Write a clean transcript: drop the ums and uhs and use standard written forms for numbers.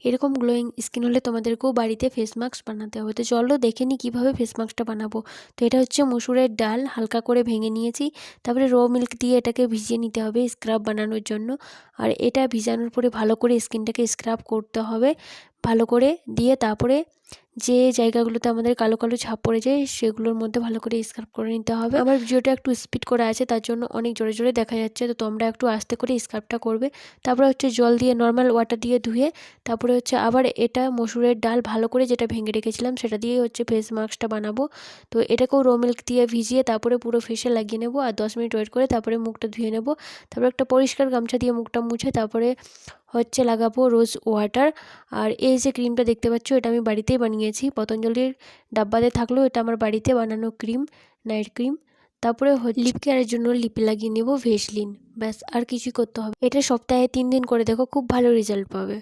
এরকম glowing skin হলে তোমাদেরকেও বাড়িতে ফেস মাস্ক বানাতে হবে। তো চলো দেখে নিই কীভাবে ফেস মাস্কটা বানাবো। তো এটা হচ্ছে মসুরের ডাল, হালকা করে ভেঙে নিয়েছি। তারপরে র মিল্ক দিয়ে এটাকে ভিজিয়ে নিতে হবে স্ক্রাব বানানোর জন্য। আর এটা ভিজানোর পরে ভালো করে স্কিনটাকে স্ক্রাব করতে হবে ভালো করে দিয়ে, তারপরে যে জায়গাগুলোতে আমাদের কালো কালো ছাপ পড়ে যায় সেগুলোর মধ্যে ভালো করে স্ক্রাব করে নিতে হবে। আমার ভিডিওটা একটু স্পিড করে আছে, তার জন্য অনেক জোরে জোরে দেখা যাচ্ছে, তো তোমরা একটু আস্তে করে স্ক্রাবটা করবে। তারপরে হচ্ছে জল দিয়ে, নর্মাল ওয়াটার দিয়ে ধুয়ে তারপরে হচ্ছে আবার এটা মসুরের ডাল ভালো করে যেটা ভেঙে রেখেছিলাম সেটা দিয়ে হচ্ছে ফেস মাস্কটা বানাবো। তো এটাকেও র মিল্ক দিয়ে ভিজিয়ে তারপরে পুরো ফেসে লাগিয়ে নেবো আর 10 মিনিট ওয়েট করে তারপরে মুখটা ধুয়ে নেবো। তারপরে একটা পরিষ্কার গামছা দিয়ে মুখটা মুছে তারপরে হচ্ছে লাগাবো রোজ ওয়াটার। আর এই যে ক্রিমটা দেখতে পাচ্ছ এটা আমি বাড়িতেই বানিয়েছি, পতঞ্জলির ডাব্বাতে থাকলেও এটা আমার বাড়িতে বানানো ক্রিম, নাইট ক্রিম। তারপরে লিপ কেয়ারের জন্য লিপে লাগিয়ে নেব ভেসলিন, ব্যাস আর কিছুই করতে হবে। এটা সপ্তাহে 3 দিন করে দেখো, খুব ভালো রেজাল্ট পাবে।